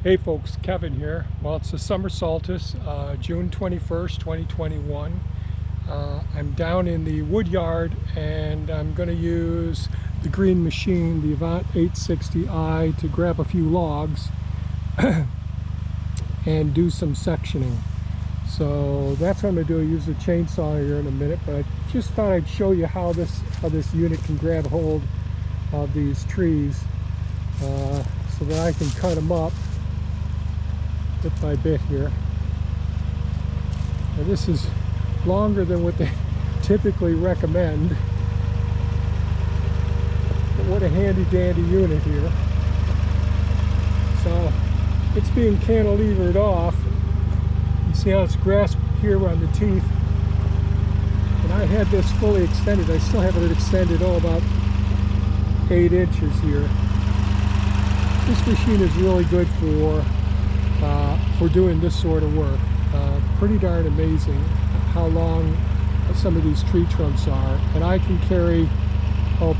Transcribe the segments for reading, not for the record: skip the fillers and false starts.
Hey folks, Kevin here. Well, it's the summer solstice, June 21st, 2021. I'm down in the Woodyard and I'm going to use the green machine, the Avant 860i, to grab a few logs and do some sectioning. So that's what I'm going to do. I'll use the chainsaw here in a minute, but I just thought I'd show you how this unit can grab hold of these trees so that I can cut them up bit by bit here. Now this is longer than what they typically recommend, but what a handy dandy unit here. So it's being cantilevered off. You see how it's grasped here on the teeth, and I had this fully extended. I still have it extended about 8 inches here. This machine is really good for doing this sort of work. Pretty darn amazing how long some of these tree trunks are. And I can carry,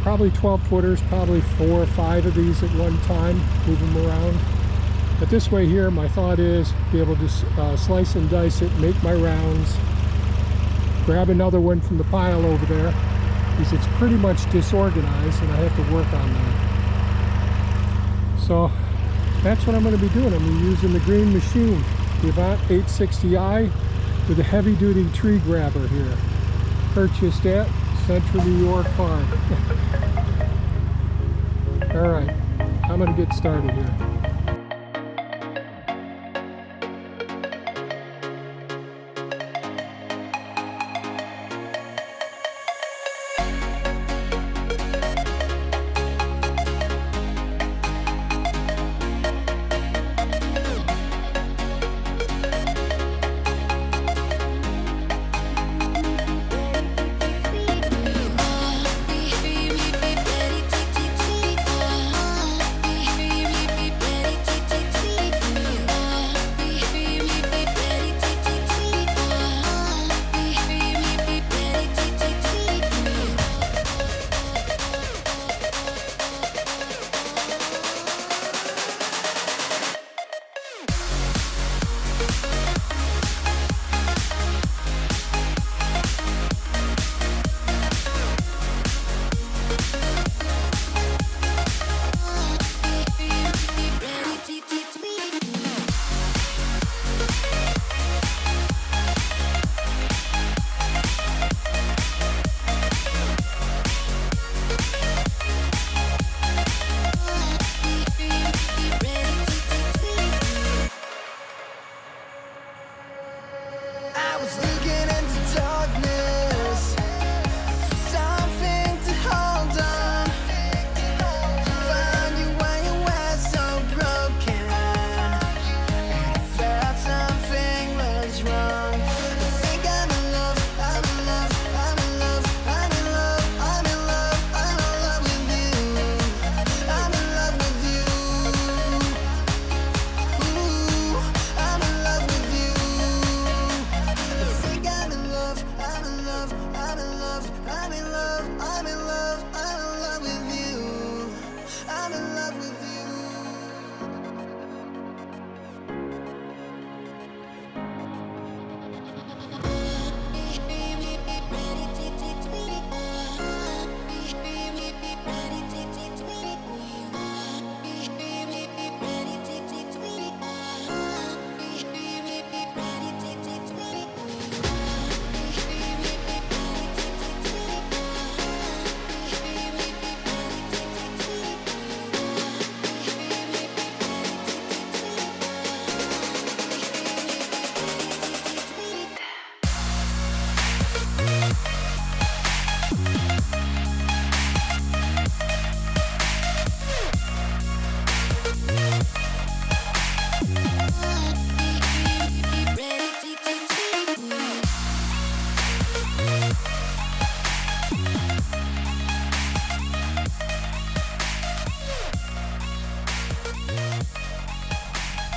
probably 12 footers, probably 4 or 5 of these at one time, move them around. But this way here, my thought is be able to slice and dice it, make my rounds, grab another one from the pile over there, because it's pretty much disorganized and I have to work on that. So that's what I'm going to be doing. I'm going to be using the green machine, the Avant 860i, with a heavy-duty tree grabber here. Purchased at Central New York Farm. All right, I'm going to get started here.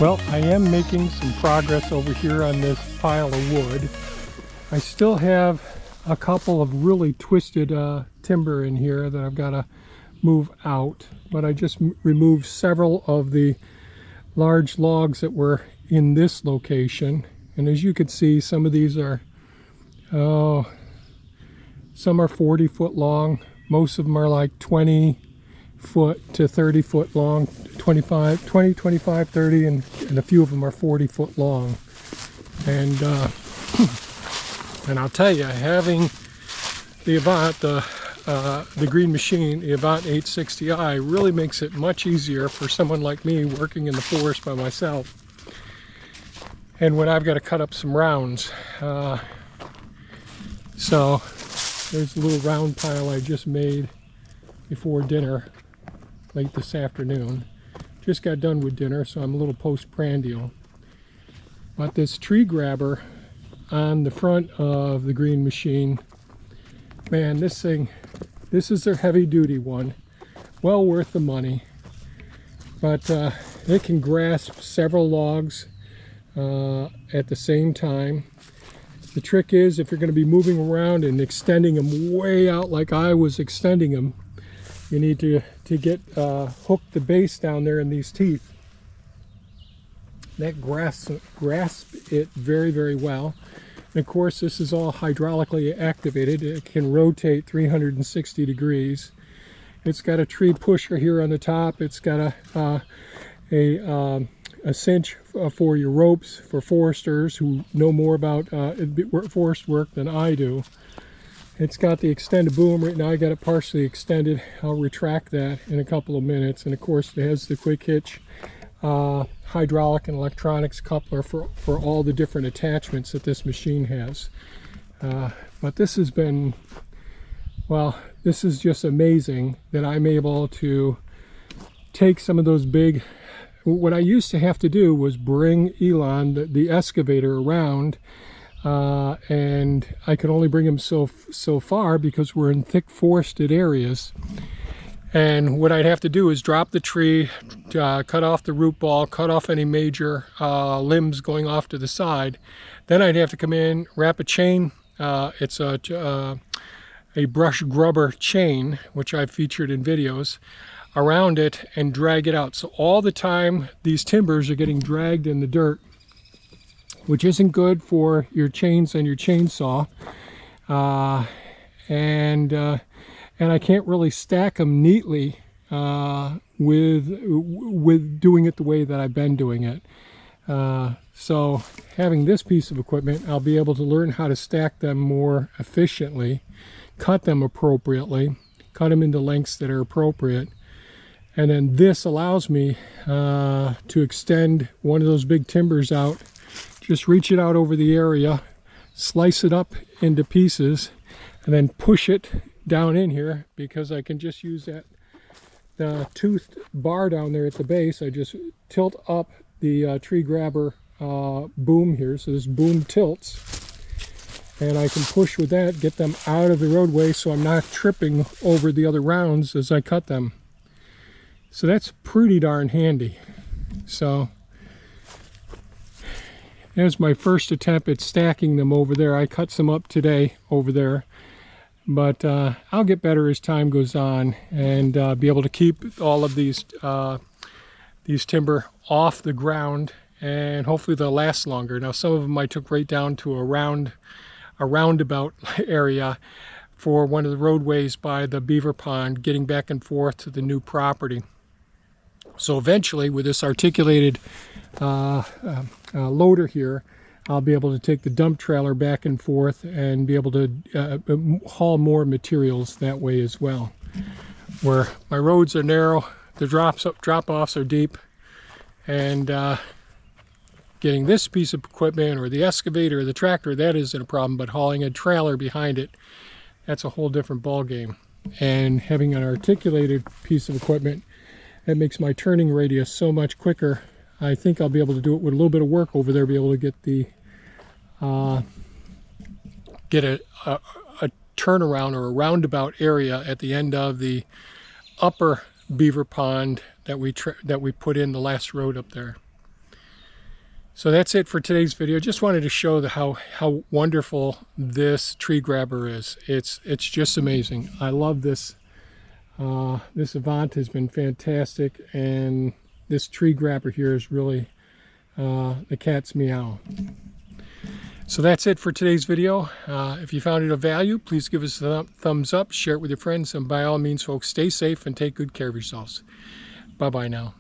Well, I am making some progress over here on this pile of wood. I still have a couple of really twisted timber in here that I've got to move out, but I just removed several of the large logs that were in this location. And as you can see, some of these are, some are 40 foot long. Most of them are like 20 foot to 30 foot long, 20, 25, 30, and a few of them are 40 foot long. And and I'll tell you, having the Avant, the green machine, the Avant 860i, really makes it much easier for someone like me working in the forest by myself. And when I've got to cut up some rounds. So there's a little round pile I just made before dinner, late this afternoon. Just got done with dinner, so I'm a little post-prandial. But this tree grabber on the front of the green machine, man, this is their heavy-duty one. Well worth the money. But it can grasp several logs at the same time. The trick is, if you're going to be moving around and extending them way out like I was extending them, you need to get hook the base down there in these teeth. That grasps it very, very well. And of course, this is all hydraulically activated. It can rotate 360 degrees. It's got a tree pusher here on the top. It's got a cinch for your ropes for foresters who know more about forest work than I do. It's got the extended boom. Right now I got it partially extended. I'll retract that in a couple of minutes. And of course, it has the quick hitch hydraulic and electronics coupler for all the different attachments that this machine has. But this has been, well, this is just amazing that I'm able to take some of those big, what I used to have to do was bring Elon, the excavator, around, and I could only bring him so far because we're in thick forested areas. And what I'd have to do is drop the tree, cut off the root ball, cut off any major limbs going off to the side. Then I'd have to come in, wrap a chain. It's a brush grubber chain, which I've featured in videos, around it and drag it out. So all the time these timbers are getting dragged in the dirt, which isn't good for your chains and your chainsaw. And I can't really stack them neatly with doing it the way that I've been doing it. So having this piece of equipment, I'll be able to learn how to stack them more efficiently, cut them appropriately, cut them into lengths that are appropriate. And then this allows me to extend one of those big timbers out, just reach it out over the area, slice it up into pieces, and then push it down in here, because I can just use the toothed bar down there at the base. I just tilt up the tree grabber boom here, so this boom tilts, and I can push with that, get them out of the roadway so I'm not tripping over the other rounds as I cut them. So that's pretty darn handy. So there's my first attempt at stacking them over there. I cut some up today over there, but I'll get better as time goes on and be able to keep all of these timber off the ground, and hopefully they'll last longer. Now, some of them I took right down to a roundabout area for one of the roadways by the beaver pond, getting back and forth to the new property. So eventually, with this articulated loader here, I'll be able to take the dump trailer back and forth and be able to haul more materials that way as well. Where my roads are narrow, the drop-offs are deep, and getting this piece of equipment, or the excavator or the tractor, that isn't a problem, but hauling a trailer behind it, that's a whole different ball game. And having an articulated piece of equipment, that makes my turning radius so much quicker. I think I'll be able to do it with a little bit of work over there, be able to get the get a turnaround or a roundabout area at the end of the upper beaver pond that we put in the last road up there. So that's it for today's video. Just wanted to show how wonderful this tree grabber is. It's just amazing. I love this. This Avant has been fantastic, and this tree grabber here is really the cat's meow. So that's it for today's video. If you found it of value, please give us a thumbs up, share it with your friends, and by all means, folks, stay safe and take good care of yourselves. Bye-bye now.